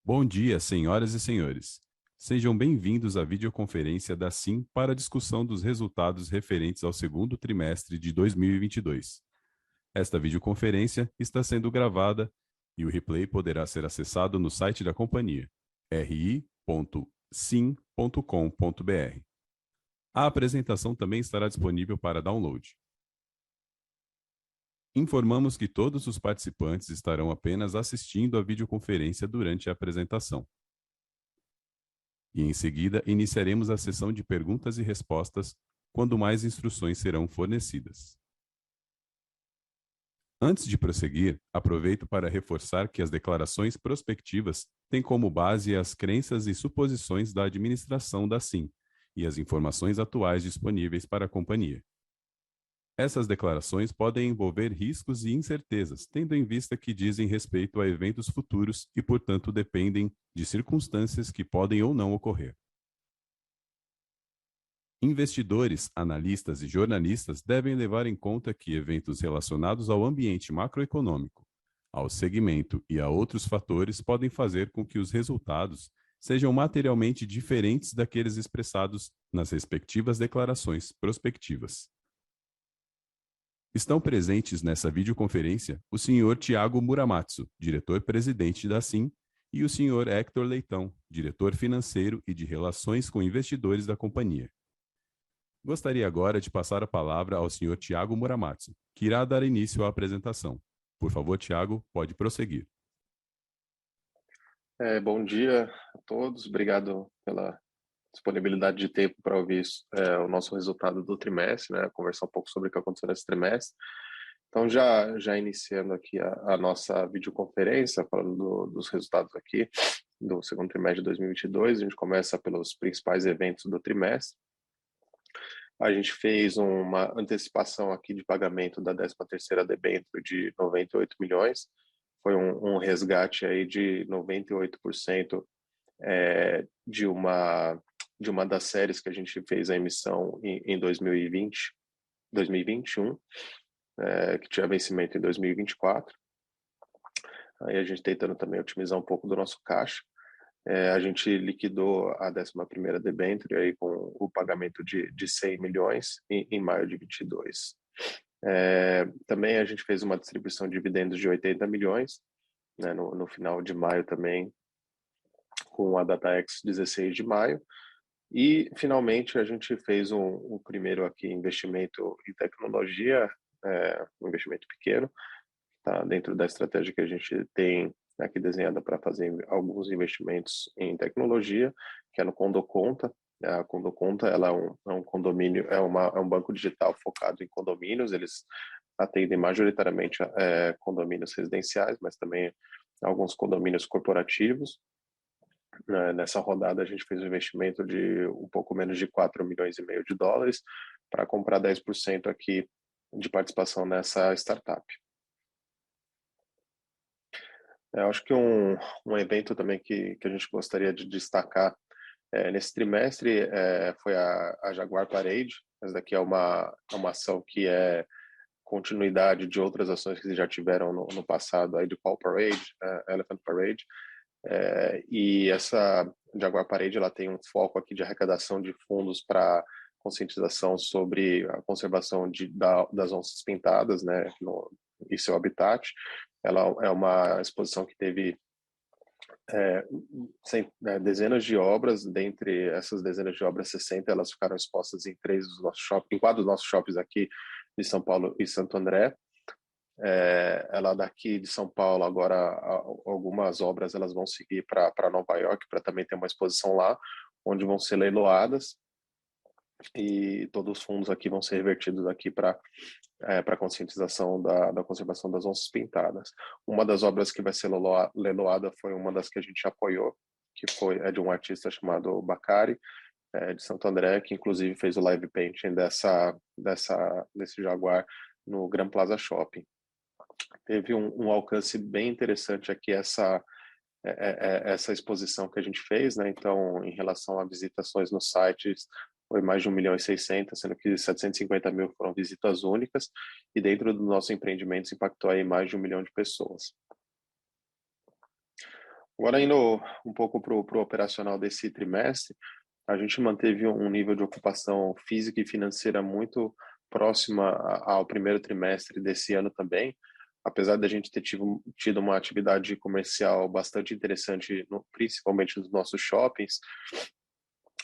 Bom dia, senhoras e senhores. Sejam bem-vindos à videoconferência da SIM para a discussão dos resultados referentes ao segundo trimestre de 2022. Esta videoconferência está sendo gravada e o replay poderá ser acessado no site da companhia, ri.sim.com.br. A apresentação também estará disponível para download. Informamos que todos os participantes estarão apenas assistindo à videoconferência durante a apresentação. E em seguida iniciaremos a sessão de perguntas e respostas, quando mais instruções serão fornecidas. Antes de prosseguir, aproveito para reforçar que as declarações prospectivas têm como base as crenças e suposições da administração da SIM e as informações atuais disponíveis para a companhia. Essas declarações podem envolver riscos e incertezas, tendo em vista que dizem respeito a eventos futuros e, portanto, dependem de circunstâncias que podem ou não ocorrer. Investidores, analistas e jornalistas devem levar em conta que eventos relacionados ao ambiente macroeconômico, ao segmento e a outros fatores podem fazer com que os resultados sejam materialmente diferentes daqueles expressados nas respectivas declarações prospectivas. Estão presentes nessa videoconferência o Sr. Tiago Muramatsu, diretor-presidente da SIM, e o Sr. Hector Leitão, diretor financeiro e de relações com investidores da companhia. Gostaria agora de passar a palavra ao Sr. Tiago Muramatsu, que irá dar início à apresentação. Por favor, Tiago, pode prosseguir. Bom dia a todos, obrigado pela disponibilidade de tempo para ouvir o nosso resultado do trimestre, né? Conversar um pouco sobre o que aconteceu nesse trimestre. Então, já iniciando aqui a nossa videoconferência, falando dos resultados aqui do segundo trimestre de 2022, a gente começa pelos principais eventos do trimestre. A gente fez uma antecipação aqui de pagamento da 13ª debênture de 98 milhões, foi um resgate aí de 98% de uma das séries que a gente fez a emissão em 2021, que tinha vencimento em 2024. Aí a gente tentando também otimizar um pouco do nosso caixa. A gente liquidou a 11ª debênture aí com o pagamento de 100 milhões em maio de 22. Também a gente fez uma distribuição de dividendos de 80 milhões, né, no final de maio também, com a DataX 16 de maio. E, finalmente, a gente fez um primeiro aqui investimento em tecnologia, um investimento pequeno, tá dentro da estratégia que a gente tem aqui desenhada para fazer alguns investimentos em tecnologia, que é no Condoconta. A Condoconta, ela é um condomínio, é um banco digital focado em condomínios. Eles atendem majoritariamente condomínios residenciais, mas também alguns condomínios corporativos. Nessa rodada a gente fez um investimento de um pouco menos de 4,5 milhões de dólares para comprar 10% aqui de participação nessa startup. Eu acho que um evento também que a gente gostaria de destacar nesse trimestre foi a Jaguar Parade. Essa daqui é uma ação que é continuidade de outras ações que já tiveram no passado, aí de Paw Parade, Elephant Parade. E essa Jaguar Parade, ela tem um foco aqui de arrecadação de fundos para conscientização sobre a conservação das onças pintadas, né, e seu habitat. Ela é uma exposição que teve dezenas de obras. Dentre essas dezenas de obras, 60 elas ficaram expostas em 4 dos nossos shoppings aqui de São Paulo e Santo André. Ela daqui de São Paulo, agora algumas obras elas vão seguir para Nova York, para também ter uma exposição lá, onde vão ser leiloadas, e todos os fundos aqui vão ser revertidos aqui para a conscientização da conservação das onças pintadas. Uma das obras que vai ser leiloada foi uma das que a gente apoiou, que é de um artista chamado Bacari, de Santo André, que inclusive fez o live painting desse Jaguar no Grand Plaza Shopping. Teve um alcance bem interessante aqui essa exposição que a gente fez, né? Então, em relação a visitações nos sites, foi mais de 1.600.000, sendo que 750.000 foram visitas únicas, e dentro dos nossos empreendimentos impactou aí mais de 1 milhão de pessoas. Agora, indo um pouco para o operacional desse trimestre, a gente manteve um nível de ocupação física e financeira muito próxima ao primeiro trimestre desse ano também, apesar da gente ter tido uma atividade comercial bastante interessante, principalmente nos nossos shoppings.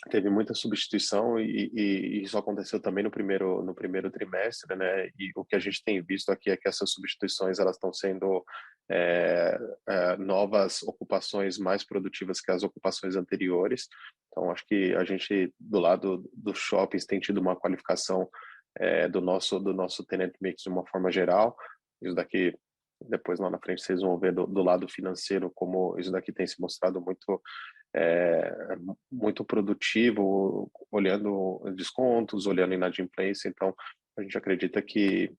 Teve muita substituição e isso aconteceu também no primeiro trimestre, né? E o que a gente tem visto aqui é que essas substituições elas estão sendo novas ocupações mais produtivas que as ocupações anteriores. Então, acho que a gente, do lado dos shoppings, tem tido uma qualificação do nosso tenant mix de uma forma geral. Isso daqui, depois lá na frente, vocês vão ver do lado financeiro como isso daqui tem se mostrado muito produtivo, olhando descontos, olhando inadimplência. Então, a gente acredita que,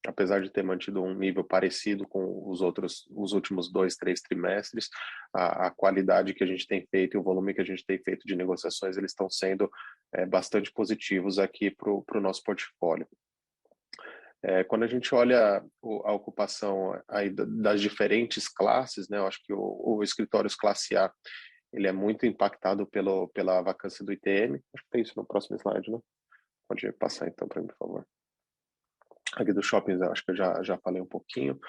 apesar de ter mantido um nível parecido com os últimos 2, 3 trimestres, a qualidade que a gente tem feito e o volume que a gente tem feito de negociações, eles estão sendo bastante positivos aqui para o nosso portfólio. Quando a gente olha a ocupação aí das diferentes classes, né, eu acho que o escritórios classe A ele é muito impactado pela vacância do ITM. Acho que tem isso no próximo slide, né? Pode passar então para mim, por favor. Aqui dos shoppings, eu acho que eu já falei um pouquinho.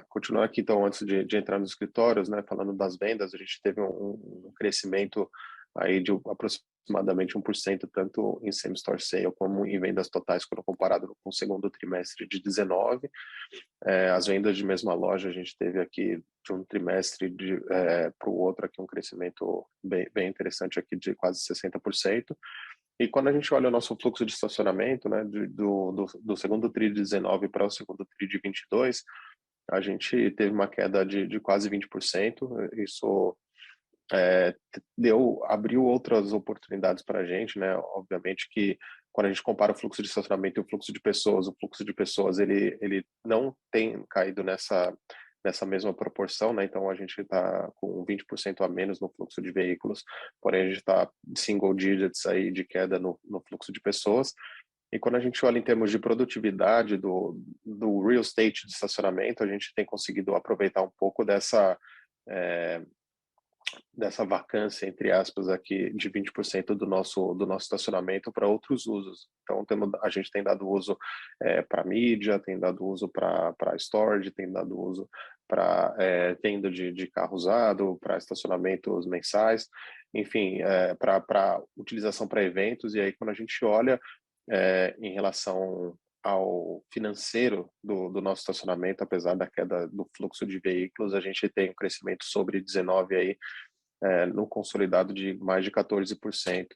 Continuar aqui então, antes de entrar nos escritórios, né? Falando das vendas, a gente teve um crescimento aí de aproximadamente 1%, tanto em same-store sale como em vendas totais, quando comparado com o segundo trimestre de 19. As vendas de mesma loja, a gente teve aqui de um trimestre para o outro aqui um crescimento bem interessante aqui de quase 60%. E quando a gente olha o nosso fluxo de estacionamento, né, do segundo TRI de 19 para o segundo TRI de 22, a gente teve uma queda de quase 20%. Isso abriu outras oportunidades para a gente, né? Obviamente que quando a gente compara o fluxo de estacionamento e o fluxo de pessoas ele não tem caído nessa mesma proporção, né? Então a gente está com 20% a menos no fluxo de veículos, porém a gente está single digits aí de queda no fluxo de pessoas. E quando a gente olha em termos de produtividade do real estate de estacionamento, a gente tem conseguido aproveitar um pouco dessa vacância, entre aspas, aqui de 20% do nosso estacionamento para outros usos. Então, a gente tem dado uso para mídia, tem dado uso para storage, tem dado uso para tenda de carro usado, para estacionamentos mensais, enfim, para utilização para eventos. E aí, quando a gente olha em relação ao financeiro do nosso estacionamento, apesar da queda do fluxo de veículos, a gente tem um crescimento sobre 19 aí, no consolidado de mais de 14%,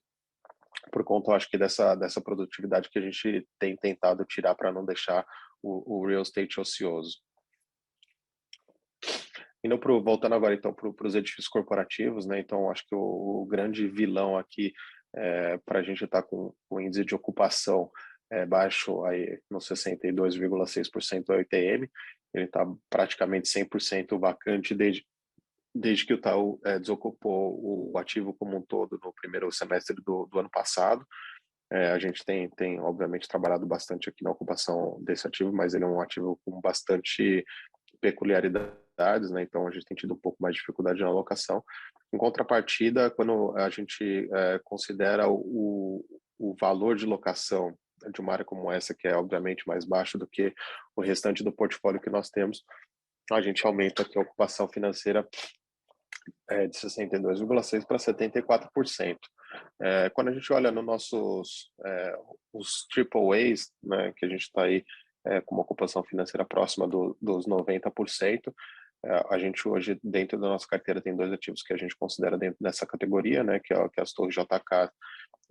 por conta, acho que, dessa produtividade que a gente tem tentado tirar para não deixar o real estate ocioso. Voltando agora, então, para os edifícios corporativos, né? Então, acho que o grande vilão aqui para a gente estar com o índice de ocupação baixo aí no 62,6% do ITM, ele está praticamente 100% vacante desde que o Itaú desocupou o ativo como um todo no primeiro semestre do ano passado. A gente tem, obviamente, trabalhado bastante aqui na ocupação desse ativo, mas ele é um ativo com bastante peculiaridades, né? Então a gente tem tido um pouco mais de dificuldade na alocação. Em contrapartida, quando a gente considera o valor de locação de uma área como essa, que é obviamente mais baixo do que o restante do portfólio que nós temos, a gente aumenta aqui a ocupação financeira de 62,6% para 74%. Quando a gente olha nos nossos os AAAs, né, que a gente está aí com uma ocupação financeira próxima dos 90%, a gente hoje, dentro da nossa carteira, tem 2 ativos que a gente considera dentro dessa categoria, né, que é as Torres JK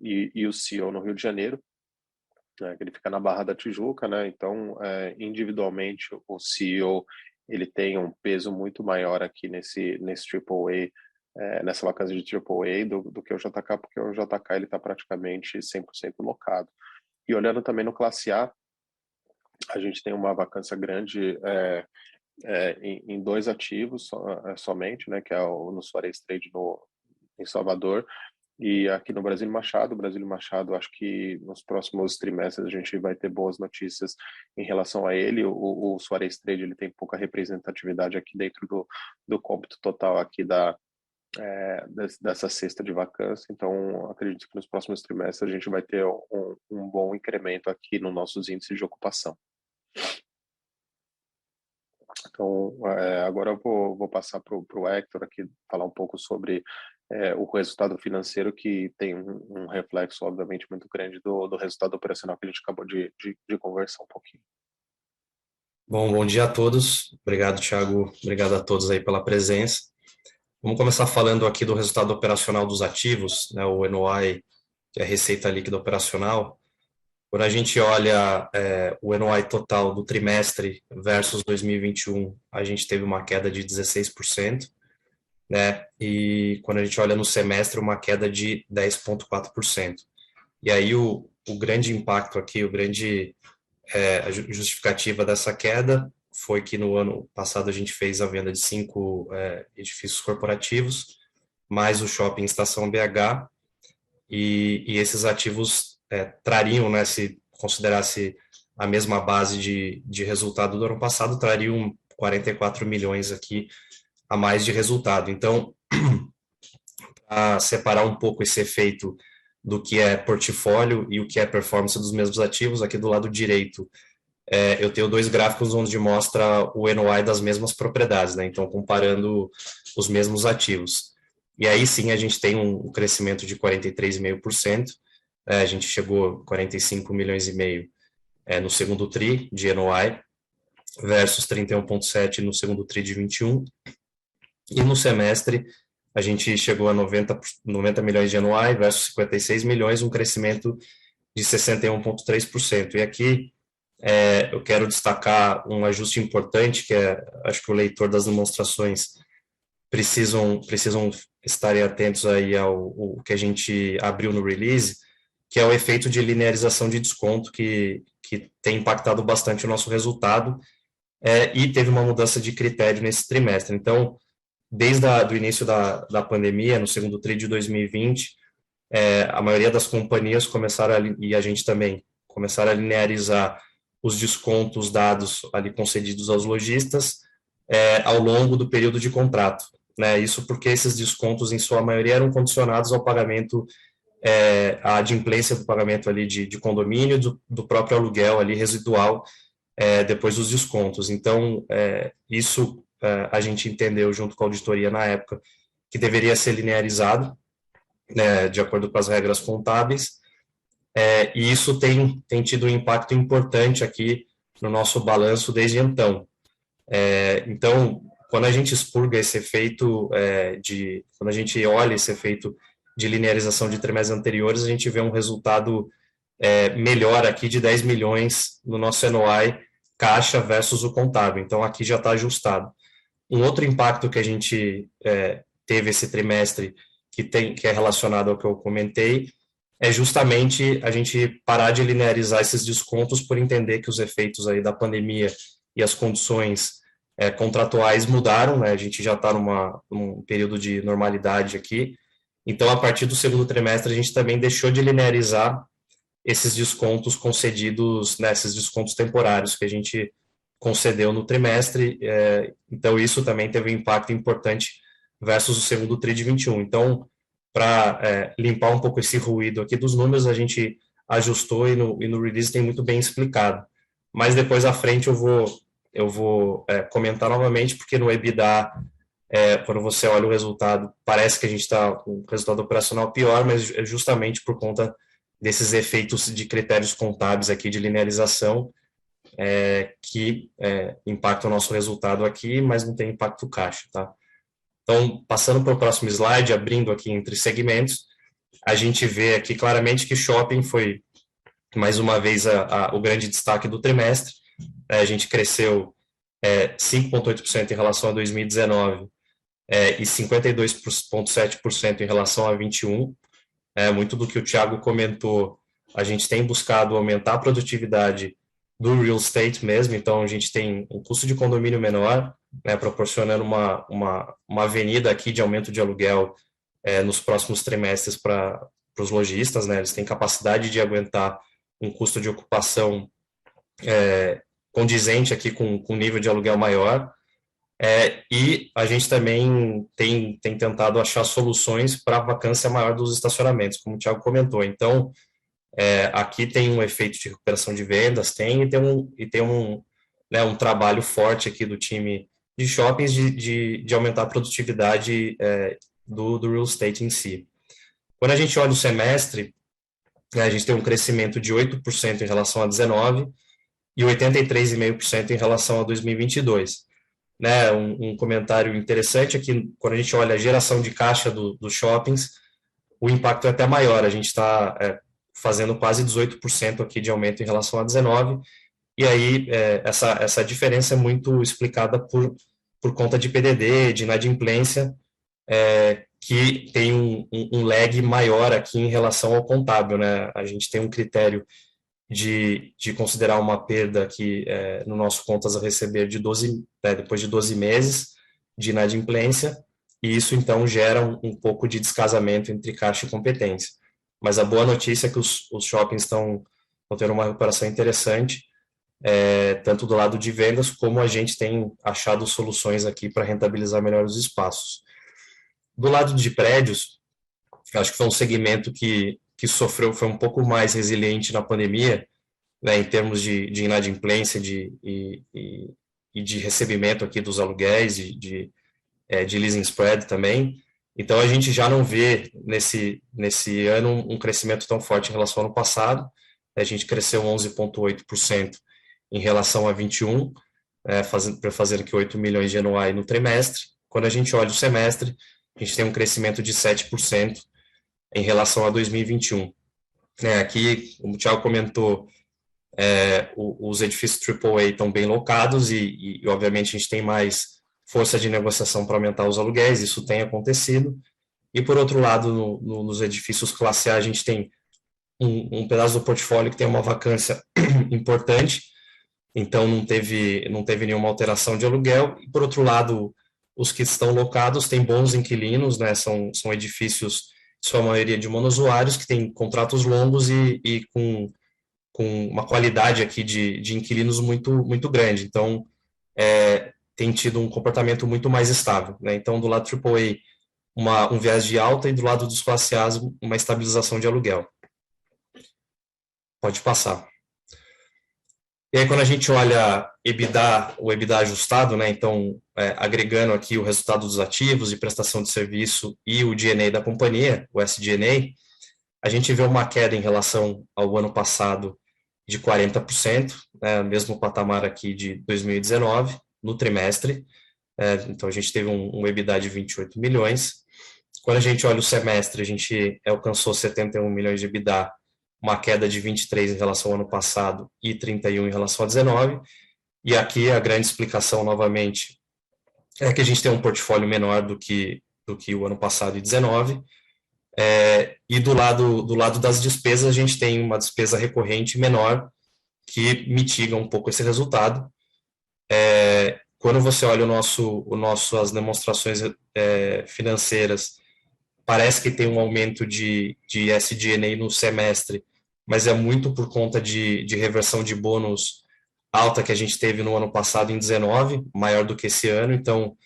e o CEO no Rio de Janeiro, né, que ele fica na Barra da Tijuca, né? Então, individualmente, o CEO ele tem um peso muito maior aqui nesse AAA, nessa vacância de AAA do que o JK, porque o JK ele está praticamente 100% locado. E olhando também no classe A gente tem uma vacância grande em 2 ativos somente, né? Que é no Suárez Trade em Salvador E aqui no Brasília Machado, acho que nos próximos trimestres a gente vai ter boas notícias em relação a ele. O Suarez Trade ele tem pouca representatividade aqui dentro do cômputo total aqui dessa cesta de vacância. Então, acredito que nos próximos trimestres a gente vai ter um bom incremento aqui nos nossos índices de ocupação. Então, agora eu vou passar para o Hector aqui falar um pouco sobre o resultado financeiro, que tem um reflexo, obviamente, muito grande do resultado operacional que a gente acabou de conversar um pouquinho. Bom dia a todos. Obrigado, Thiago. Obrigado a todos aí pela presença. Vamos começar falando aqui do resultado operacional dos ativos, né, o NOI, que é a receita líquida operacional. Quando a gente olha o NOI total do trimestre versus 2021, a gente teve uma queda de 16%, né? E quando a gente olha no semestre, uma queda de 10,4%. E aí o grande impacto aqui, a justificativa dessa queda foi que no ano passado a gente fez a venda de 5 edifícios corporativos, mais o shopping Estação BH, e esses ativos trariam, né, se considerasse a mesma base de resultado do ano passado, trariam 44 milhões aqui a mais de resultado. Então, para separar um pouco esse efeito do que é portfólio e o que é performance dos mesmos ativos, aqui do lado direito, eu tenho 2 gráficos onde mostra o NOI das mesmas propriedades, né? Então, comparando os mesmos ativos. E aí sim a gente tem um crescimento de 43,5%, a gente chegou a 45 milhões e meio no segundo TRI de NOI, versus 31,7 no segundo TRI de 21, e no semestre a gente chegou a 90 milhões de NOI versus 56 milhões, um crescimento de 61,3%. E aqui eu quero destacar um ajuste importante, que acho que o leitor das demonstrações precisam estarem atentos aí ao que a gente abriu no release, que é o efeito de linearização de desconto, que tem impactado bastante o nosso resultado, e teve uma mudança de critério nesse trimestre. Então, desde o início da pandemia, no segundo TRI de 2020, a maioria das companhias começaram, e a gente também, começaram a linearizar os descontos dados ali concedidos aos lojistas ao longo do período de contrato, né? Isso porque esses descontos, em sua maioria, eram condicionados ao pagamento, à adimplência do pagamento ali de condomínio, do próprio aluguel ali residual, depois dos descontos. Então, isso a gente entendeu junto com a auditoria na época que deveria ser linearizado, né, de acordo com as regras contábeis, e isso tem tido um impacto importante aqui no nosso balanço desde então. Então, quando a gente expurga esse efeito quando a gente olha esse efeito de linearização de trimestres anteriores, a gente vê um resultado melhor aqui de 10 milhões no nosso NOI caixa versus o contábil. Então, aqui já está ajustado. Um outro impacto que a gente teve esse trimestre, que é relacionado ao que eu comentei, é justamente a gente parar de linearizar esses descontos por entender que os efeitos aí da pandemia e as condições contratuais mudaram, né? A gente já está num período de normalidade aqui. Então, a partir do segundo trimestre, a gente também deixou de linearizar esses descontos concedidos, né, esses descontos temporários que a gente concedeu no trimestre. Então, isso também teve um impacto importante versus o segundo TRI de 21. Então, para limpar um pouco esse ruído aqui dos números, a gente ajustou e no release tem muito bem explicado. Mas depois à frente eu vou comentar novamente, porque no EBITDA, quando você olha o resultado, parece que a gente está com um resultado operacional pior, mas é justamente por conta desses efeitos de critérios contábeis aqui de linearização, que impactam o nosso resultado aqui, mas não tem impacto caixa, tá? Então, passando para o próximo slide, abrindo aqui entre segmentos, a gente vê aqui claramente que shopping foi, mais uma vez, o grande destaque do trimestre. A gente cresceu 5,8% em relação a 2019 e 52,7% em relação a 21. Muito do que o Thiago comentou, a gente tem buscado aumentar a produtividade do real estate mesmo, então a gente tem um custo de condomínio menor, né, proporcionando uma avenida aqui de aumento de aluguel nos próximos trimestres para os lojistas, né? Eles têm capacidade de aguentar um custo de ocupação condizente aqui com nível de aluguel maior, e a gente também tem tentado achar soluções para a vacância maior dos estacionamentos, como o Thiago comentou. Então, aqui tem um efeito de recuperação de vendas, tem um trabalho forte aqui do time de shoppings de aumentar a produtividade do real estate em si. Quando a gente olha o semestre, a gente tem um crescimento de 8% em relação a 19 e 83,5% em relação a 2022. Né, um comentário interessante é que quando a gente olha a geração de caixa dos shoppings, o impacto é até maior. A gente está fazendo quase 18% aqui de aumento em relação a 19, e aí essa diferença é muito explicada por conta de PDD, de inadimplência, que tem um lag maior aqui em relação ao contábil, né? A gente tem um critério de considerar uma perda aqui no nosso contas a receber depois de 12 meses de inadimplência, e isso então gera um pouco de descasamento entre caixa e competência. Mas a boa notícia é que os shoppings estão tendo uma recuperação interessante, tanto do lado de vendas, como a gente tem achado soluções aqui para rentabilizar melhor os espaços. Do lado de prédios, acho que foi um segmento que sofreu, foi um pouco mais resiliente na pandemia, né, em termos de inadimplência e de recebimento aqui dos aluguéis, de leasing spread também. Então, a gente já não vê nesse ano um crescimento tão forte em relação ao ano passado. A gente cresceu 11,8% em relação a 21, fazendo aqui 8 milhões de NOI no trimestre. Quando a gente olha o semestre, a gente tem um crescimento de 7% em relação a 2021. Aqui, como o Thiago comentou, os edifícios AAA estão bem locados e, obviamente, a gente tem mais força de negociação para aumentar os aluguéis, isso tem acontecido. E, por outro lado, nos edifícios classe A, a gente tem um pedaço do portfólio que tem uma vacância importante, então não teve nenhuma alteração de aluguel. E, por outro lado, os que estão locados têm bons inquilinos, né? São edifícios, em sua maioria, de monousuários, que têm contratos longos e com uma qualidade aqui de inquilinos muito, muito grande. Então, tem tido um comportamento muito mais estável, né? Então, do lado AAA, um viés de alta, e do lado dos classe A, uma estabilização de aluguel. Pode passar. E aí, quando a gente olha o EBITDA ajustado, né, então, agregando aqui o resultado dos ativos e prestação de serviço e o G&A da companhia, o SG&A, a gente vê uma queda em relação ao ano passado de 40%, né, mesmo patamar aqui de 2019, no trimestre. Então, a gente teve um EBITDA de 28 milhões. Quando a gente olha o semestre, a gente alcançou 71 milhões de EBITDA, uma queda de 23 em relação ao ano passado e 31 em relação a 19. E aqui a grande explicação, novamente, é que a gente tem um portfólio menor do que o ano passado e 19. E do lado das despesas, a gente tem uma despesa recorrente menor que mitiga um pouco esse resultado. Quando você olha as demonstrações financeiras, parece que tem um aumento de SG&A no semestre, mas é muito por conta de reversão de bônus alta que a gente teve no ano passado em 19, maior do que esse ano. Então,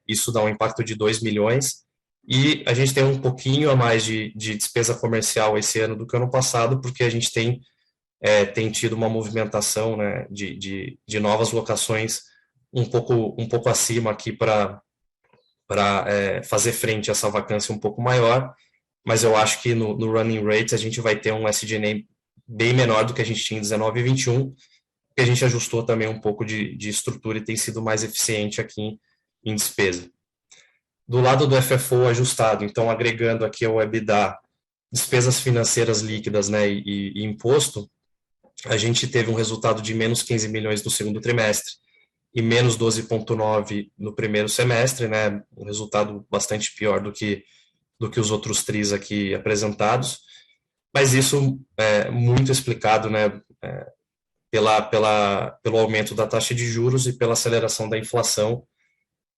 isso dá um impacto de 2 milhões. E a gente tem um pouquinho a mais de despesa comercial esse ano do que ano passado, porque a gente tem tido uma movimentação, né, de novas locações um pouco acima aqui para fazer frente a essa vacância um pouco maior, mas eu acho que no running rate a gente vai ter um SG&A bem menor do que a gente tinha em 19 e 21, porque a gente ajustou também um pouco de estrutura e tem sido mais eficiente aqui em despesa. Do lado do FFO ajustado, então agregando aqui ao EBITDA, despesas financeiras líquidas, né, e imposto, a gente teve um resultado de menos 15 milhões no segundo trimestre e menos 12,9 no primeiro semestre, né, um resultado bastante pior do que os outros tris aqui apresentados, mas isso é muito explicado, né, pelo aumento da taxa de juros e pela aceleração da inflação,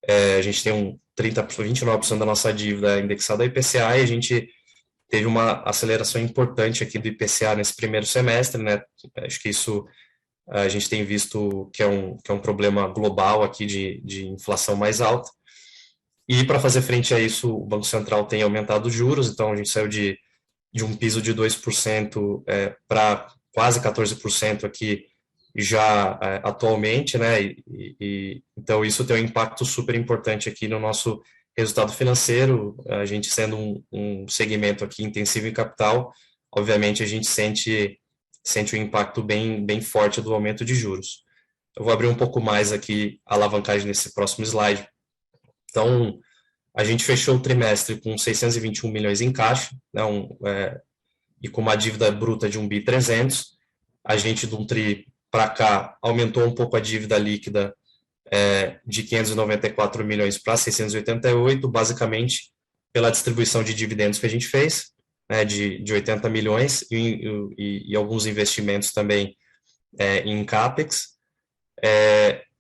A gente tem 29% da nossa dívida indexada ao IPCA e a gente teve uma aceleração importante aqui do IPCA nesse primeiro semestre, né? Acho que isso a gente tem visto que é um problema global aqui de inflação mais alta. E para fazer frente a isso, o Banco Central tem aumentado os juros, então a gente saiu de um piso de 2% para quase 14% aqui já atualmente, né? Então isso tem um impacto super importante aqui no nosso resultado financeiro. A gente sendo um segmento aqui intensivo em capital, obviamente a gente sente um impacto bem forte do aumento de juros. Eu vou abrir um pouco mais aqui a alavancagem nesse próximo slide. Então, a gente fechou o trimestre com 621 milhões em caixa, né, e com uma dívida bruta de 1.300 bi. A gente, de um tri para cá, aumentou um pouco a dívida líquida de 594 milhões para 688, basicamente pela distribuição de dividendos que a gente fez, né, de 80 milhões, e alguns investimentos também em CAPEX.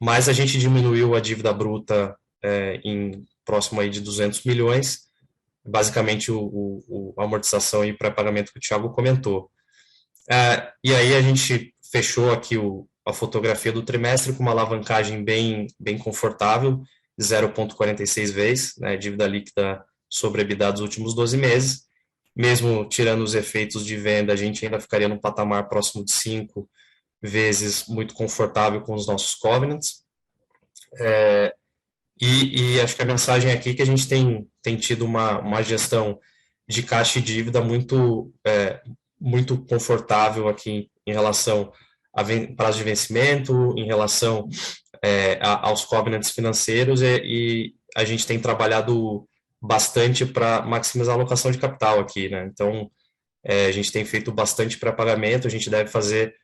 Mas a gente diminuiu a dívida bruta em próximo aí de 200 milhões, basicamente a amortização e pré-pagamento que o Thiago comentou. E aí a gente fechou aqui a fotografia do trimestre com uma alavancagem bem confortável, 0,46 vezes, né, dívida líquida sobre EBITDA dos últimos 12 meses. Mesmo tirando os efeitos de venda, a gente ainda ficaria num patamar próximo de 5 vezes, muito confortável com os nossos covenants. E acho que a mensagem aqui é que a gente tem tido uma gestão de caixa e dívida muito confortável aqui em relação a prazo de vencimento, em relação aos covenants financeiros, e a gente tem trabalhado bastante para maximizar a alocação de capital aqui, né? Então, a gente tem feito bastante pré-pagamento, a gente deve fazer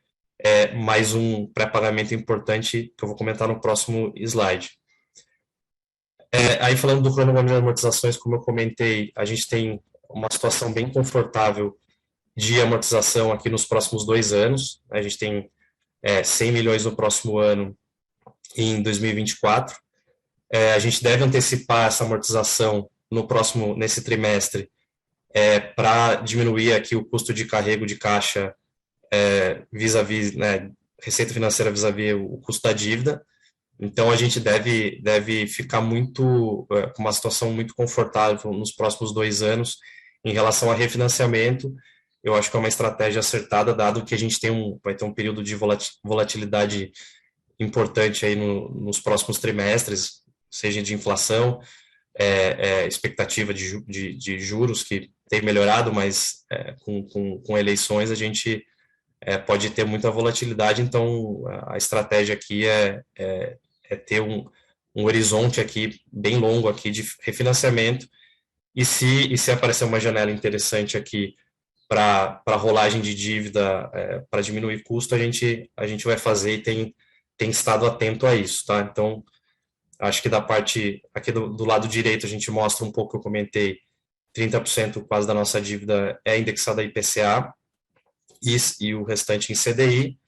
mais um pré-pagamento importante que eu vou comentar no próximo slide. Aí falando do cronograma de amortizações, como eu comentei, a gente tem uma situação bem confortável de amortização aqui nos próximos 2 anos. A gente tem 100 milhões no próximo ano e em 2024. A gente deve antecipar essa amortização nesse trimestre para diminuir aqui o custo de carrego de caixa vis-à-vis, né, receita financeira vis-à-vis o custo da dívida. Então, a gente deve ficar com uma situação muito confortável nos próximos 2 anos em relação a refinanciamento. Eu acho que é uma estratégia acertada, dado que a gente vai ter um período de volatilidade importante aí nos próximos trimestres, seja de inflação, expectativa de juros que tem melhorado, mas com eleições a gente pode ter muita volatilidade. Então, a estratégia aqui é ter um horizonte aqui bem longo aqui de refinanciamento, e se aparecer uma janela interessante aqui para rolagem de dívida, para diminuir custo, a gente vai fazer e tem estado atento a isso, tá? Então, acho que da parte aqui do lado direito a gente mostra um pouco, eu comentei, 30% quase da nossa dívida é indexada a IPCA e o restante em CDI,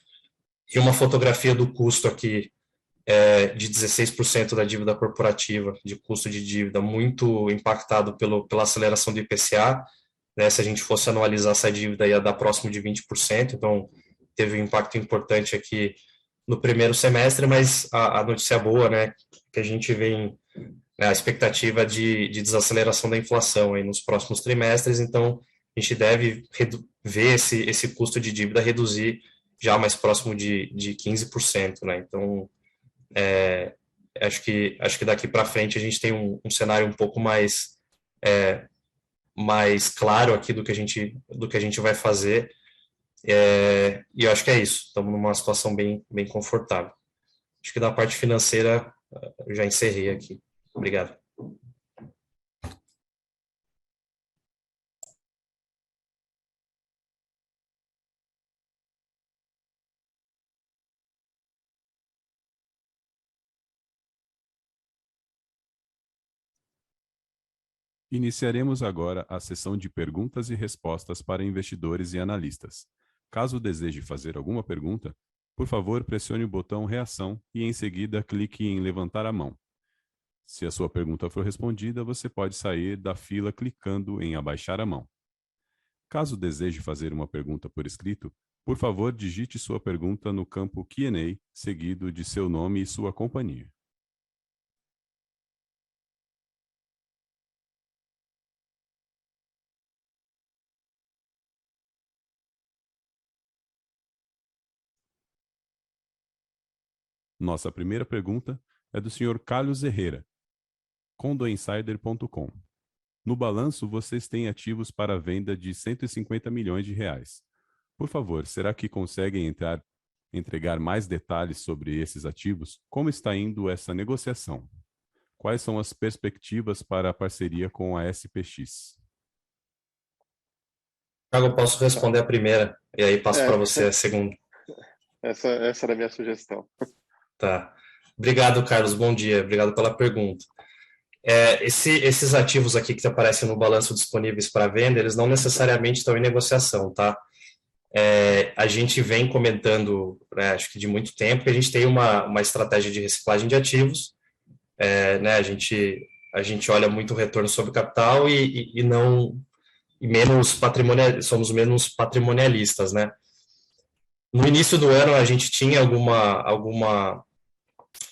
e uma fotografia do custo aqui de 16% da dívida corporativa, de custo de dívida, muito impactado pela aceleração do IPCA, né? Se a gente fosse anualizar essa dívida, ia dar próximo de 20%, então teve um impacto importante aqui no primeiro semestre, mas a notícia boa, né, que a gente vem, né, a expectativa de desaceleração da inflação aí nos próximos trimestres, então a gente deve ver esse custo de dívida reduzir já mais próximo de 15%, né? Então, acho que daqui para frente a gente tem um cenário um pouco mais claro aqui do que a gente vai fazer, e eu acho que é isso. Estamos numa situação bem confortável. Acho que da parte financeira eu já encerrei aqui. Obrigado. Iniciaremos agora a sessão de perguntas e respostas para investidores e analistas. Caso deseje fazer alguma pergunta, por favor, pressione o botão reação e em seguida clique em levantar a mão. Se a sua pergunta for respondida, você pode sair da fila clicando em abaixar a mão. Caso deseje fazer uma pergunta por escrito, por favor, digite sua pergunta no campo Q&A, seguido de seu nome e sua companhia. Nossa primeira pergunta é do Sr. Carlos Herrera, condoinsider.com. No balanço, vocês têm ativos para venda de 150 milhões de reais. Por favor, será que conseguem entregar mais detalhes sobre esses ativos? Como está indo essa negociação? Quais são as perspectivas para a parceria com a SPX? Thiago, eu posso responder a primeira, e aí passo para você a segunda. Essa era a minha sugestão. Tá. Obrigado, Carlos. Bom dia. Obrigado pela pergunta. Esses ativos aqui que aparecem no balanço disponíveis para venda, eles não necessariamente estão em negociação, tá? A gente vem comentando, né, acho que de muito tempo, que a gente tem uma estratégia de reciclagem de ativos, né? A gente olha muito o retorno sobre capital e não e menos patrimonial, somos menos patrimonialistas, né? No início do ano a gente tinha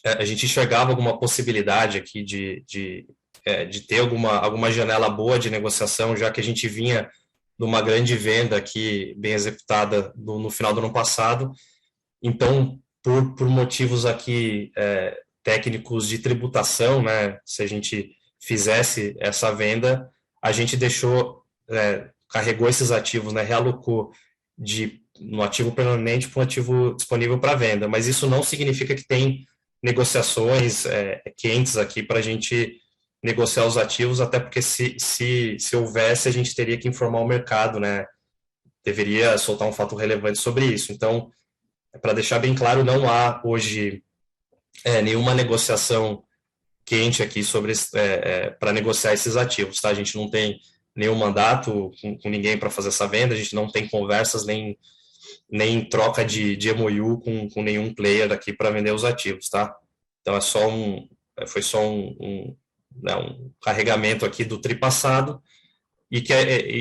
a gente enxergava alguma possibilidade aqui de ter alguma janela boa de negociação, já que a gente vinha de uma grande venda aqui, bem executada no final do ano passado. Então, por motivos aqui técnicos de tributação, né, se a gente fizesse essa venda, a gente carregou esses ativos, né, realocou no ativo permanente para um ativo disponível para venda, mas isso não significa que tem negociações quentes aqui para a gente negociar os ativos, até porque se houvesse, a gente teria que informar o mercado, né? Deveria soltar um fato relevante sobre isso. Então, para deixar bem claro, não há hoje nenhuma negociação quente aqui para negociar esses ativos, tá? A gente não tem nenhum mandato com ninguém para fazer essa venda, a gente não tem conversas nem troca de MOU com nenhum player aqui para vender os ativos, tá? Então foi só né, um carregamento aqui do tri passado e que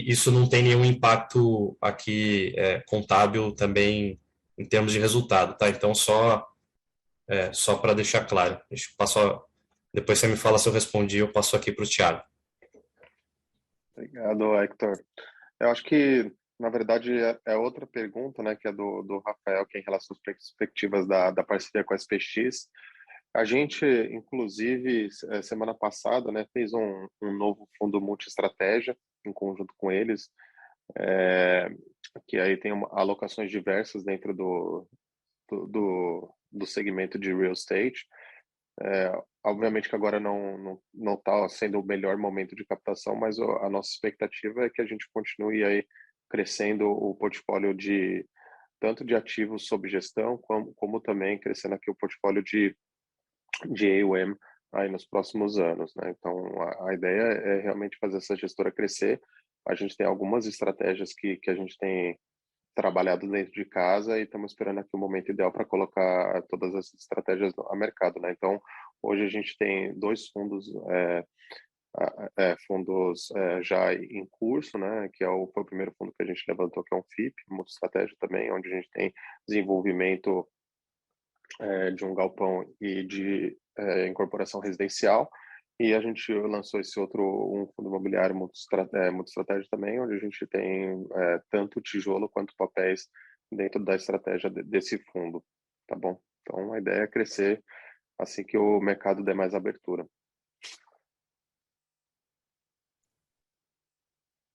isso não tem nenhum impacto aqui contábil também em termos de resultado, tá? Então só para deixar claro, depois você me fala se eu respondi, eu passo aqui para o Thiago. Obrigado, Hector. Eu acho que, na verdade, é outra pergunta, né, que é do Rafael, que é em relação às perspectivas da parceria com a SPX. A gente, inclusive, semana passada, né, fez um novo fundo multi-estratégia em conjunto com eles, que aí tem alocações diversas dentro do segmento de real estate. Obviamente que agora não está sendo o melhor momento de captação, mas a nossa expectativa é que a gente continue aí crescendo o portfólio tanto de ativos sob gestão, como também crescendo aqui o portfólio de AUM aí nos próximos anos, né? Então, a ideia é realmente fazer essa gestora crescer. A gente tem algumas estratégias que a gente tem trabalhado dentro de casa e estamos esperando aqui o momento ideal para colocar todas essas estratégias a mercado, né? Então, hoje a gente tem dois fundos já em curso, né? Que foi o primeiro fundo que a gente levantou, que é um FIP, multi-estratégia também, onde a gente tem desenvolvimento de um galpão e de incorporação residencial. E a gente lançou um fundo imobiliário multi-estratégia também, onde a gente tem tanto tijolo quanto papéis dentro da estratégia desse fundo, tá bom? Então, a ideia é crescer assim que o mercado der mais abertura.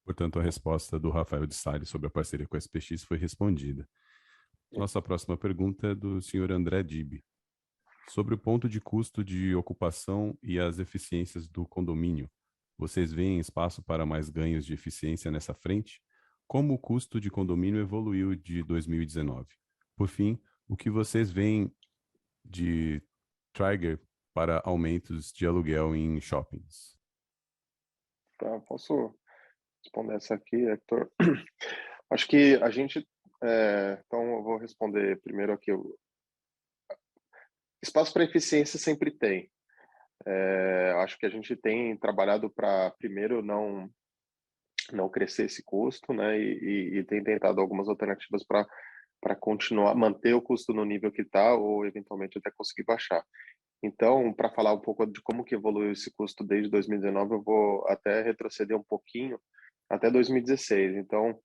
Portanto, a resposta do Rafael de Salles sobre a parceria com a SPX foi respondida. Nossa próxima pergunta é do senhor André Dib. Sobre o ponto de custo de ocupação e as eficiências do condomínio, vocês veem espaço para mais ganhos de eficiência nessa frente? Como o custo de condomínio evoluiu de 2019? Por fim, o que vocês veem de trigger para aumentos de aluguel em shoppings? Tá, posso responder essa aqui, Hector? Acho que a gente... então, eu vou responder primeiro aqui. Espaço para eficiência sempre tem. Acho que a gente tem trabalhado para, primeiro, não crescer esse custo, né? E tem tentado algumas alternativas para continuar, manter o custo no nível que está ou eventualmente até conseguir baixar. Então, para falar um pouco de como que evoluiu esse custo desde 2019, eu vou até retroceder um pouquinho até 2016. Então,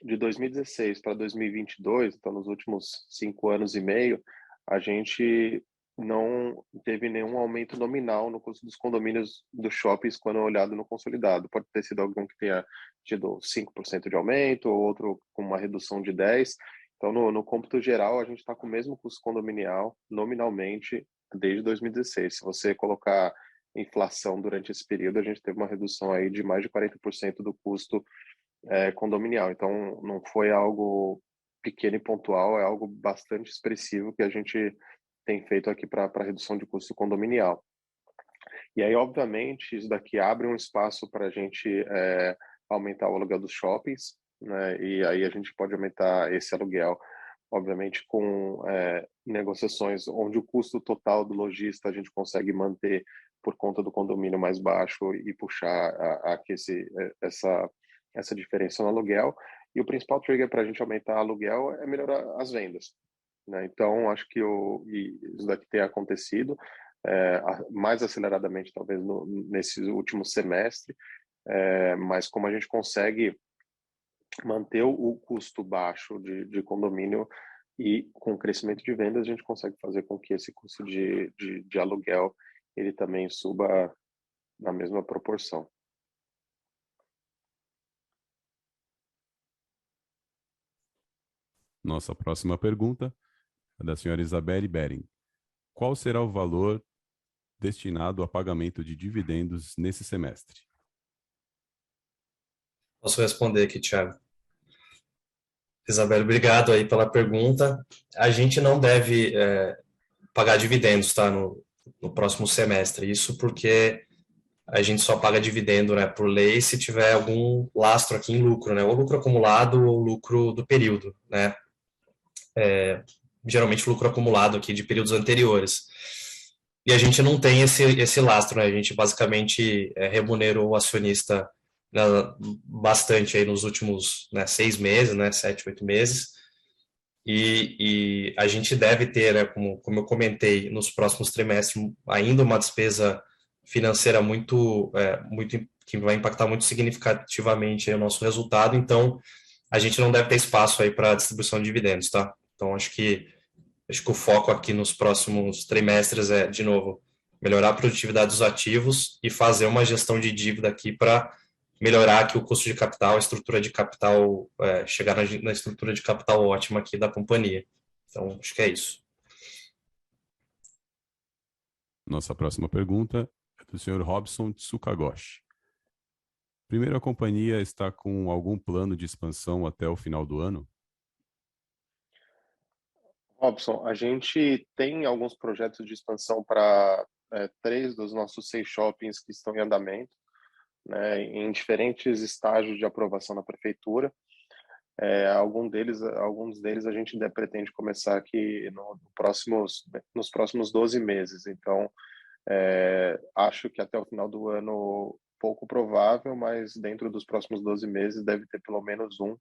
de 2016 para 2022, então nos últimos 5 anos e meio, a gente não teve nenhum aumento nominal no custo dos condomínios dos shoppings quando olhado no consolidado. Pode ter sido algum que tenha tido 5% de aumento, ou outro com uma redução de 10%. Então, no cômputo geral, a gente está com o mesmo custo condominial, nominalmente, desde 2016. Se você colocar inflação durante esse período, a gente teve uma redução aí de mais de 40% do custo condominial. Então, não foi algo pequeno e pontual, é algo bastante expressivo que a gente tem feito aqui para redução de custo condominial. E aí, obviamente, isso daqui abre um espaço para a gente aumentar o aluguel dos shoppings, né? E aí a gente pode aumentar esse aluguel, obviamente, com negociações onde o custo total do lojista a gente consegue manter por conta do condomínio mais baixo e puxar essa diferença no aluguel. E o principal trigger para a gente aumentar o aluguel é melhorar as vendas, né? Então, acho que isso daqui tem acontecido mais aceleradamente, talvez, nesse último semestre, mas como a gente consegue manter o custo baixo de condomínio e com o crescimento de vendas, a gente consegue fazer com que esse custo de aluguel ele também suba na mesma proporção. Nossa próxima pergunta é da senhora Isabelle Bering. Qual será o valor destinado a pagamento de dividendos nesse semestre? Posso responder aqui, Thiago. Isabel, obrigado aí pela pergunta. A gente não deve pagar dividendos, tá, no próximo semestre. Isso porque a gente só paga dividendo, né, por lei se tiver algum lastro aqui em lucro, né, ou lucro acumulado ou lucro do período, né. Geralmente lucro acumulado aqui de períodos anteriores. E a gente não tem esse lastro, né? A gente basicamente remunerou o acionista, né, bastante aí nos últimos, né, 6 meses, né, 7, 8 meses. E a gente deve ter, né, como eu comentei, nos próximos trimestres, ainda uma despesa financeira muito, que vai impactar muito significativamente aí o nosso resultado. Então, a gente não deve ter espaço aí para distribuição de dividendos, tá? Então, acho que o foco aqui nos próximos trimestres é, de novo, melhorar a produtividade dos ativos e fazer uma gestão de dívida aqui para melhorar aqui o custo de capital, a estrutura de capital, chegar na estrutura de capital ótima aqui da companhia. Então, acho que é isso. Nossa próxima pergunta é do senhor Robson Tsukagoshi. Primeiro, a companhia está com algum plano de expansão até o final do ano? Robson, a gente tem alguns projetos de expansão para 3 dos nossos 6 shoppings que estão em andamento, né, em diferentes estágios de aprovação na prefeitura. Alguns deles a gente ainda pretende começar aqui nos próximos 12 meses. Então, acho que até o final do ano, pouco provável, mas dentro dos próximos 12 meses deve ter pelo menos um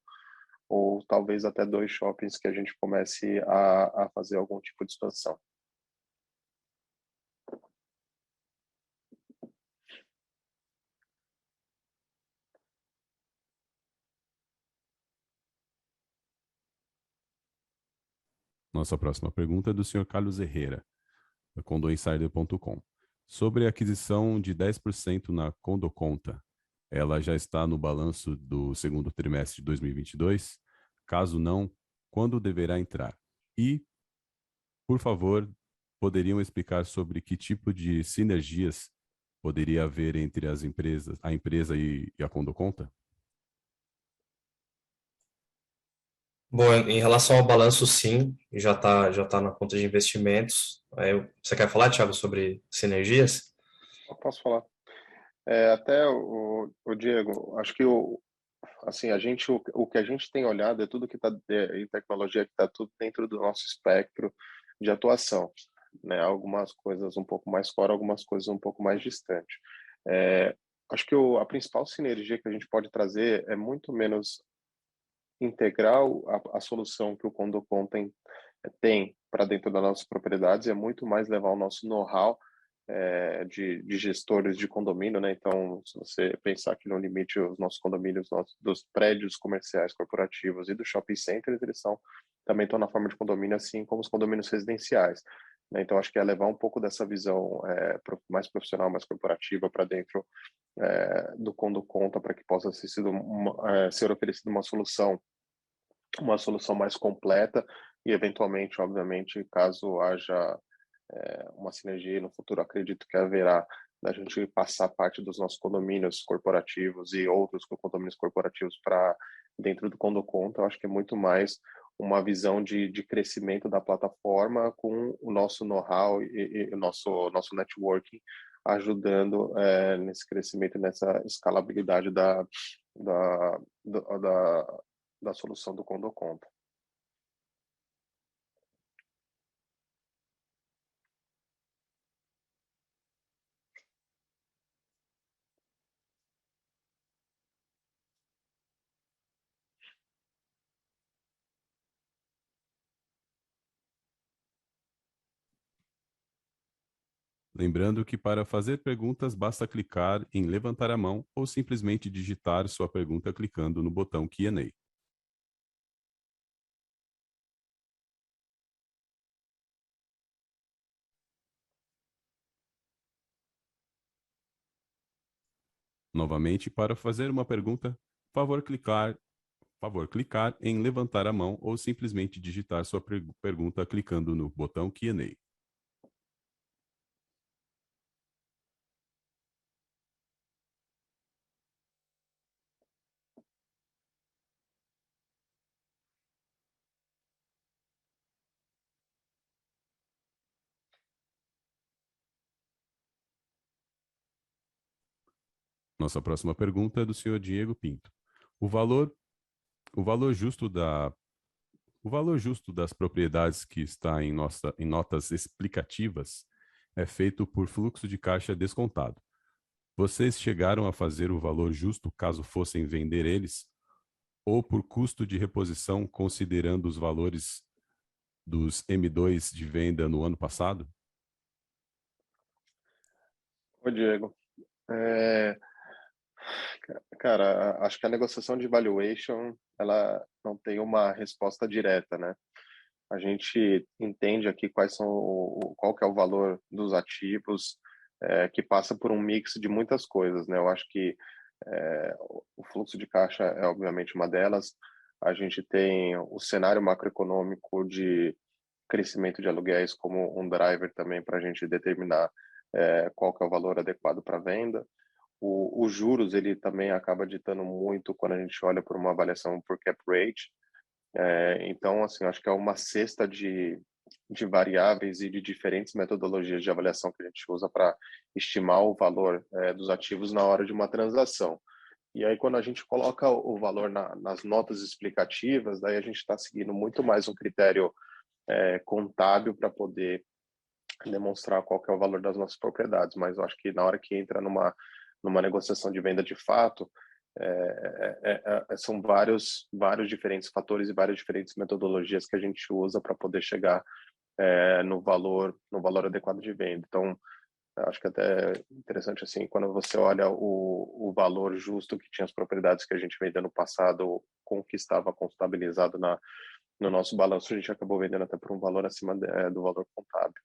ou talvez até 2 shoppings que a gente comece a fazer algum tipo de expansão. Nossa próxima pergunta é do senhor Carlos Herrera, da condoinsider.com. Sobre a aquisição de 10% na Condoconta, ela já está no balanço do segundo trimestre de 2022? Caso não, quando deverá entrar? E, por favor, poderiam explicar sobre que tipo de sinergias poderia haver entre a empresa e a Condoconta? Bom, em relação ao balanço, sim, já tá na conta de investimentos. Você quer falar, Thiago, sobre sinergias? Eu posso falar. Até o Diego, acho que assim, o que a gente tem olhado é tudo que está em tecnologia, que está tudo dentro do nosso espectro de atuação. né? Algumas coisas um pouco mais fora, algumas coisas um pouco mais distante. Acho que a principal sinergia que a gente pode trazer é muito menos integrar a solução que o Condocon tem para dentro das nossas propriedades, é muito mais levar o nosso know-how de gestores de condomínio, né? Então, se você pensar que no limite os nossos condomínios dos prédios comerciais corporativos e dos shopping centers, eles também estão na forma de condomínio, assim como os condomínios residenciais, né? Então, acho que é levar um pouco dessa visão mais profissional, mais corporativa para dentro do Condo Conta, para que possa ser oferecida uma solução mais completa e, eventualmente, obviamente, caso haja uma sinergia no futuro, acredito que haverá, da gente passar parte dos nossos condomínios corporativos e outros condomínios corporativos para dentro do Condo Conta. Eu acho que é muito mais uma visão de crescimento da plataforma com o nosso know-how e o nosso networking ajudando nesse crescimento, nessa escalabilidade da solução do Condo Conta. Lembrando que para fazer perguntas basta clicar em levantar a mão ou simplesmente digitar sua pergunta clicando no botão Q&A. Novamente, para fazer uma pergunta, favor clicar em levantar a mão ou simplesmente digitar sua pergunta clicando no botão Q&A. Nossa próxima pergunta é do senhor Diego Pinto. O valor justo das propriedades que está em notas explicativas é feito por fluxo de caixa descontado. Vocês chegaram a fazer o valor justo caso fossem vender eles? Ou por custo de reposição, considerando os valores dos M2 de venda no ano passado? Ô, Diego, cara, acho que a negociação de valuation, ela não tem uma resposta direta, né? A gente entende aqui qual que é o valor dos ativos, que passa por um mix de muitas coisas, né? Eu acho que o fluxo de caixa é obviamente uma delas. A gente tem o cenário macroeconômico de crescimento de aluguéis como um driver também para a gente determinar qual que é o valor adequado para venda. Os juros, ele também acaba ditando muito quando a gente olha por uma avaliação por cap rate. Então, assim, acho que é uma cesta de variáveis e de diferentes metodologias de avaliação que a gente usa para estimar o valor dos ativos na hora de uma transação. E aí, quando a gente coloca o valor nas notas explicativas, daí a gente está seguindo muito mais um critério contábil para poder demonstrar qual que é o valor das nossas propriedades. Mas eu acho que na hora que entra numa negociação de venda de fato, são vários diferentes fatores e várias diferentes metodologias que a gente usa para poder chegar no valor adequado de venda. Então, acho que até interessante assim, quando você olha o valor justo que tinha as propriedades que a gente vendeu no passado, com o que estava contabilizado no nosso balanço, a gente acabou vendendo até por um valor acima do valor contábil.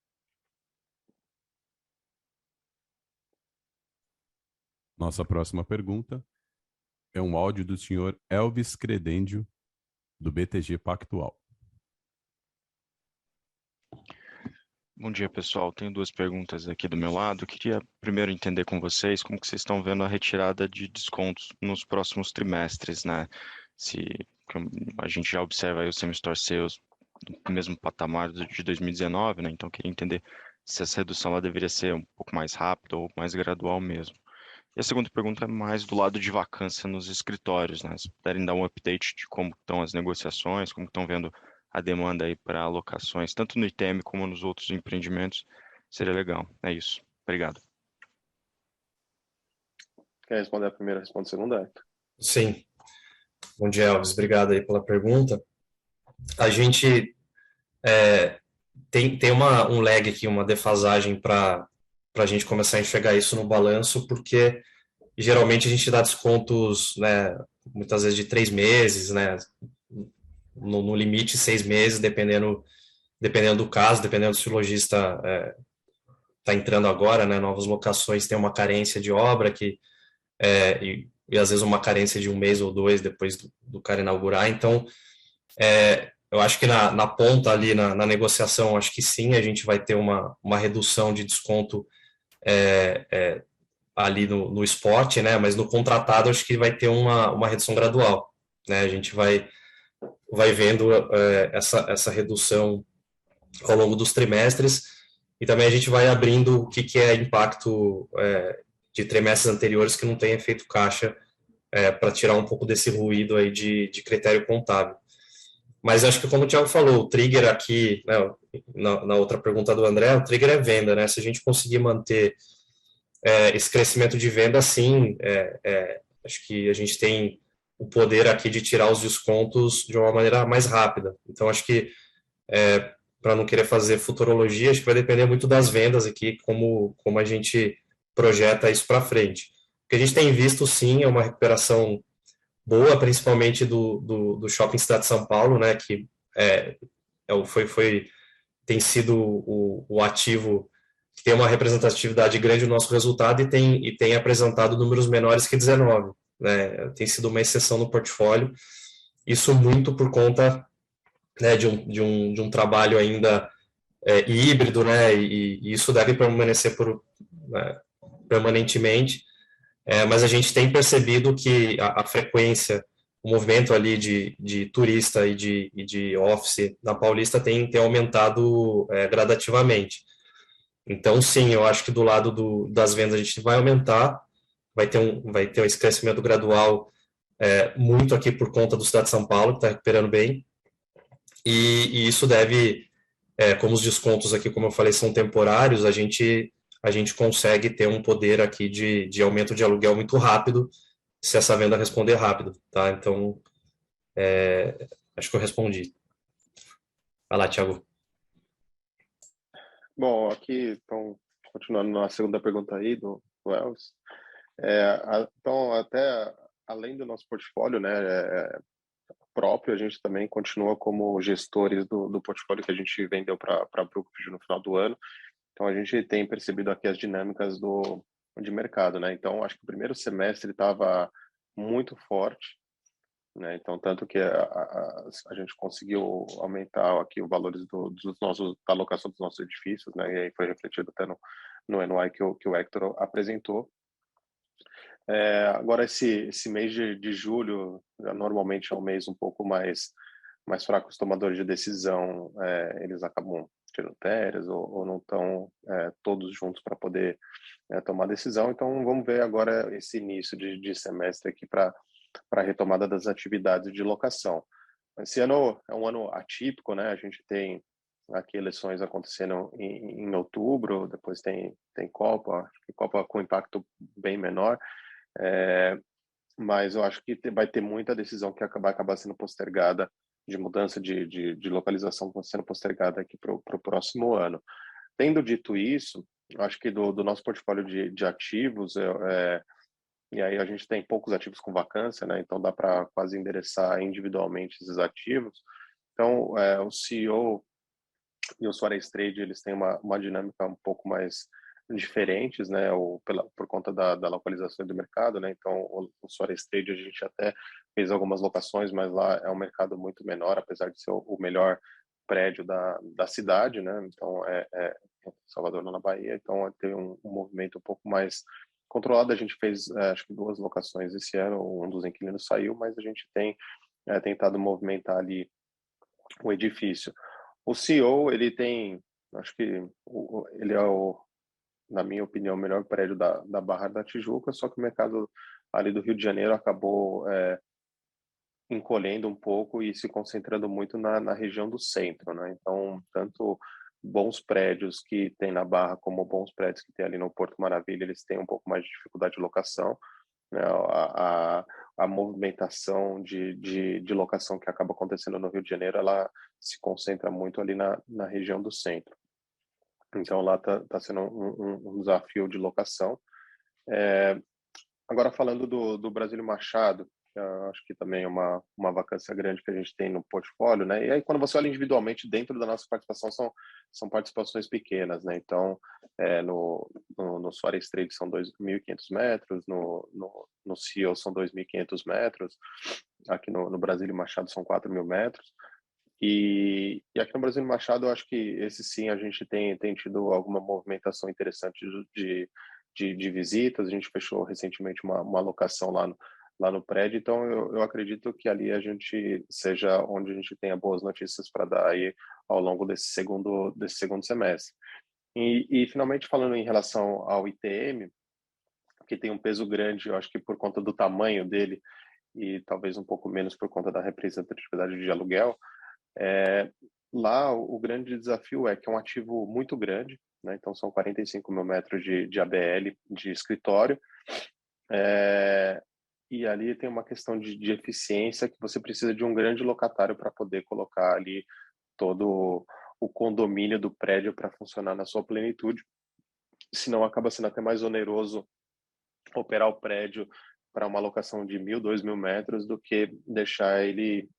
Nossa próxima pergunta é um áudio do senhor Elvis Credêndio, do BTG Pactual. Bom dia, pessoal. Tenho duas perguntas aqui do meu lado. Queria primeiro entender com vocês como que vocês estão vendo a retirada de descontos nos próximos trimestres, né? Se a gente já observa aí o same-store sales no mesmo patamar de 2019, né? Então, queria entender se essa redução ela deveria ser um pouco mais rápida ou mais gradual mesmo. E a segunda pergunta é mais do lado de vacância nos escritórios, né? Se puderem dar um update de como estão as negociações, como estão vendo a demanda aí para alocações, tanto no ITM como nos outros empreendimentos, seria legal. É isso. Obrigado. Quer responder a primeira, responde a segunda, Hector? Sim. Bom dia, Elvis. Obrigado aí pela pergunta. A gente tem um lag aqui, uma defasagem para a gente começar a enxergar isso no balanço, porque geralmente a gente dá descontos, né, muitas vezes de 3 meses, né, no limite 6 meses, dependendo do caso, dependendo se o lojista está entrando agora, né, novas locações tem uma carência de obra e às vezes uma carência de 1 mês ou 2 depois do cara inaugurar. Então, eu acho que na ponta ali, na negociação, acho que sim, a gente vai ter uma redução de desconto ali no spot, né? Mas no contratado, acho que vai ter uma redução gradual, né? A gente vai vendo essa redução ao longo dos trimestres e também a gente vai abrindo o que é impacto de trimestres anteriores que não tem efeito caixa para tirar um pouco desse ruído aí de critério contábil. Mas acho que, como o Thiago falou, o trigger aqui, né, na outra pergunta do André, o trigger é venda, né? Se a gente conseguir manter esse crescimento de venda, sim, acho que a gente tem o poder aqui de tirar os descontos de uma maneira mais rápida. Então, acho que, para não querer fazer futurologia, acho que vai depender muito das vendas aqui, como a gente projeta isso para frente. O que a gente tem visto, sim, é uma recuperação boa, principalmente do Shopping Cidade de São Paulo, né, que tem sido o ativo que tem uma representatividade grande no nosso resultado e tem apresentado números menores que 19, né, tem sido uma exceção no portfólio, isso muito por conta, né, de um trabalho ainda híbrido, né, e isso deve permanecer permanentemente, mas a gente tem percebido que a frequência, o movimento ali de turista e de office na Paulista tem aumentado gradativamente. Então, sim, eu acho que do lado das vendas a gente vai aumentar, vai ter esse crescimento gradual muito aqui por conta do Cidade de São Paulo, que está recuperando bem, e isso deve, como os descontos aqui, como eu falei, são temporários, a gente consegue ter um poder aqui de aumento de aluguel muito rápido, se essa venda responder rápido, tá? Então, acho que eu respondi. Vai lá, Thiago. Bom, aqui, então, continuando na segunda pergunta aí do Elvis, então, até além do nosso portfólio, né, próprio, a gente também continua como gestores do portfólio que a gente vendeu para a Brookfield no final do ano. Então, a gente tem percebido aqui as dinâmicas de mercado, né? Então, acho que o primeiro semestre estava muito forte, né? Então, tanto que a gente conseguiu aumentar aqui os valores da alocação dos nossos edifícios, né? E aí foi refletido até no NOI que o Hector apresentou. Agora, esse mês de julho, normalmente é um mês um pouco mais fraco, os tomadores de decisão, eles acabam tirando férias ou não estão todos juntos para poder tomar decisão. Então, vamos ver agora esse início de semestre aqui para a retomada das atividades de locação. Esse ano é um ano atípico, né? A gente tem aqui eleições acontecendo em outubro, depois tem Copa, acho que Copa com impacto bem menor, mas eu acho que vai ter muita decisão que vai acabar sendo postergada, de mudança de localização sendo postergada aqui para o próximo ano. Tendo dito isso, eu acho que do nosso portfólio de ativos, e aí a gente tem poucos ativos com vacância, né? Então dá para quase endereçar individualmente esses ativos. Então, o CEO e o Suarez Trade, eles têm uma dinâmica um pouco mais diferentes, né, por conta da localização do mercado, né? Então o Suarez Trade a gente até fez algumas locações, mas lá é um mercado muito menor, apesar de ser o melhor prédio da cidade, né? Então Salvador, na Bahia, então tem um movimento um pouco mais controlado. A gente fez acho que 2 locações esse ano, um dos inquilinos saiu, mas a gente tem tentado movimentar ali o edifício. O CEO, ele tem, acho que ele é na minha opinião, o melhor prédio da Barra da Tijuca, só que o mercado ali do Rio de Janeiro acabou encolhendo um pouco e se concentrando muito na região do centro, né? Então, tanto bons prédios que tem na Barra como bons prédios que tem ali no Porto Maravilha, eles têm um pouco mais de dificuldade de locação, né? A movimentação de locação que acaba acontecendo no Rio de Janeiro, ela se concentra muito ali na região do centro. Então, lá tá sendo um desafio de locação. Agora, falando do Brasílio Machado, que acho que também é uma vacância grande que a gente tem no portfólio, né? E aí, quando você olha individualmente, dentro da nossa participação, são participações pequenas, né? Então, no Soares Trade são 2.500 metros, no CEO são 2.500 metros, aqui no Brasílio Machado são 4.000 metros. E aqui no Brasílio Machado, eu acho que esse sim a gente tem tido alguma movimentação interessante de visitas. A gente fechou recentemente uma locação lá no prédio, então eu acredito que ali a gente seja onde a gente tenha boas notícias para dar aí ao longo desse segundo semestre. E finalmente, falando em relação ao ITM, que tem um peso grande, eu acho que por conta do tamanho dele e talvez um pouco menos por conta da representatividade de aluguel, lá o grande desafio é que é um ativo muito grande, né? Então são 45.000 metros de ABL de escritório, e ali tem uma questão de eficiência que você precisa de um grande locatário para poder colocar ali todo o condomínio do prédio para funcionar na sua plenitude, senão acaba sendo até mais oneroso operar o prédio para uma locação de 1.000, 2.000 metros do que deixar ele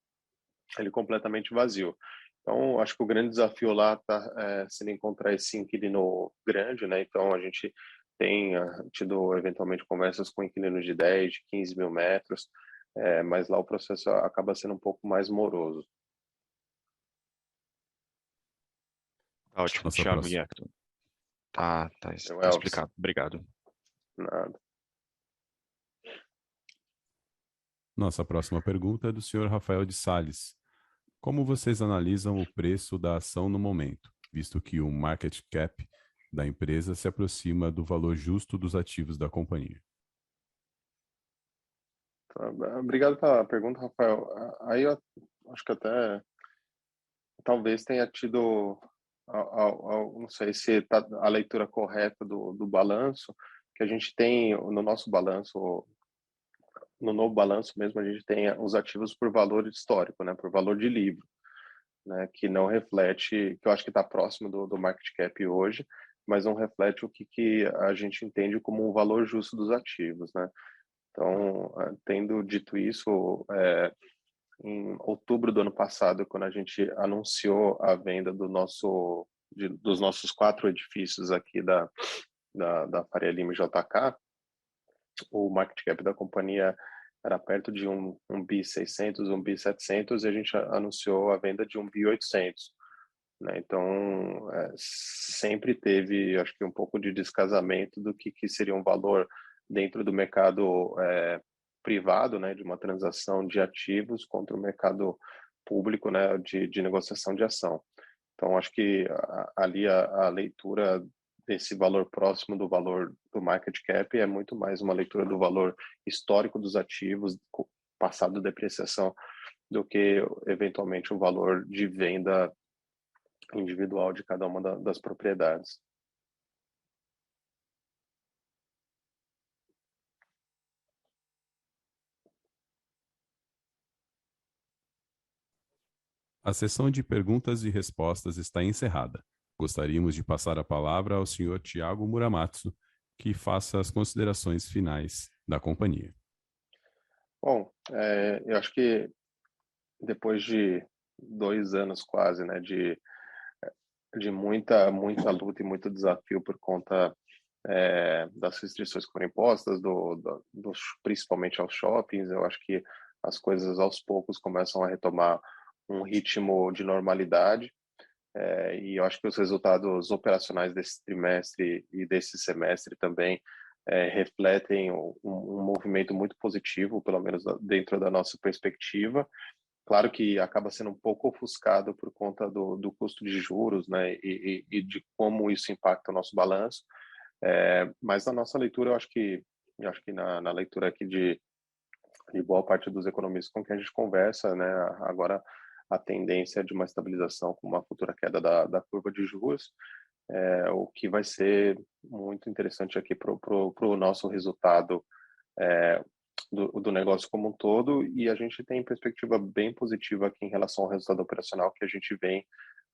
completamente vazio. Então, acho que o grande desafio lá está sendo encontrar esse inquilino grande, né? Então, a gente tem tido, eventualmente, conversas com inquilinos de 10, de 15.000 metros, mas lá o processo acaba sendo um pouco mais moroso. Ótimo, Thiago e Hector. Tá explicado. Obrigado. Nada. Nossa próxima pergunta é do senhor Rafael de Sales. Como vocês analisam o preço da ação no momento, visto que o market cap da empresa se aproxima do valor justo dos ativos da companhia? Obrigado pela pergunta, Rafael. Aí eu acho que até talvez tenha tido, não sei se está a leitura correta do balanço, que a gente tem no nosso balanço, no novo balanço mesmo, a gente tem os ativos por valor histórico, né, por valor de livro, né, que não reflete, que eu acho que está próximo do market cap hoje, mas não reflete o que a gente entende como o valor justo dos ativos, né. Então, tendo dito isso, em outubro do ano passado, quando a gente anunciou a venda dos nossos 4 edifícios aqui da Faria Lima e JK, o market cap da companhia era perto de um bi 600, um bi 700, e a gente anunciou a venda de um bi 800. Né? Então, sempre teve, acho que, um pouco de descasamento do que seria um valor dentro do mercado privado, né, de uma transação de ativos contra o mercado público, né, de negociação de ação. Então, acho que ali a leitura desse valor próximo do valor do market cap é muito mais uma leitura do valor histórico dos ativos, passado depreciação, do que eventualmente o valor de venda individual de cada uma das propriedades. A sessão de perguntas e respostas está encerrada. Gostaríamos de passar a palavra ao senhor Thiago Muramatsu, que faça as considerações finais da companhia. Bom, eu acho que depois de 2 anos quase, né, de muita luta e muito desafio por conta das restrições que foram impostas, principalmente aos shoppings, eu acho que as coisas aos poucos começam a retomar um ritmo de normalidade, e eu acho que os resultados operacionais desse trimestre e desse semestre também refletem um movimento muito positivo, pelo menos dentro da nossa perspectiva. Claro que acaba sendo um pouco ofuscado por conta do custo de juros, né, e de como isso impacta o nosso balanço, mas na nossa leitura, eu acho que na leitura aqui e boa parte dos economistas com quem a gente conversa, né, agora a tendência de uma estabilização com uma futura queda da curva de juros, o que vai ser muito interessante aqui para o nosso resultado do negócio como um todo, e a gente tem perspectiva bem positiva aqui em relação ao resultado operacional que a gente vem,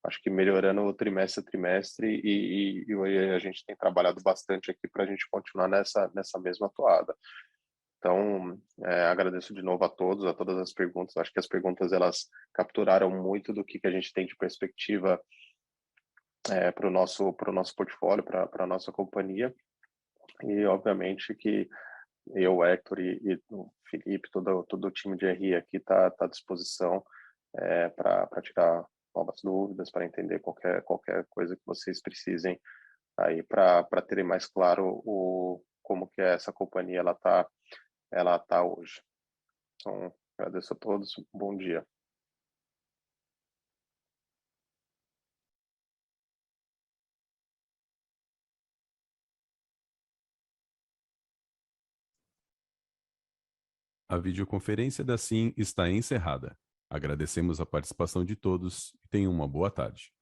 acho que melhorando trimestre a trimestre, e a gente tem trabalhado bastante aqui para a gente continuar nessa mesma toada. Então, agradeço de novo a todas as perguntas. Acho que as perguntas elas capturaram muito do que a gente tem de perspectiva para o nosso portfólio, para a nossa companhia. E, obviamente, que eu, o Hector e o Felipe, todo o time de RI aqui está à disposição para tirar novas dúvidas, para entender qualquer coisa que vocês precisem aí para terem mais claro como que essa companhia ela tá hoje. Então, agradeço a todos, bom dia. A videoconferência da SIM está encerrada. Agradecemos a participação de todos e tenham uma boa tarde.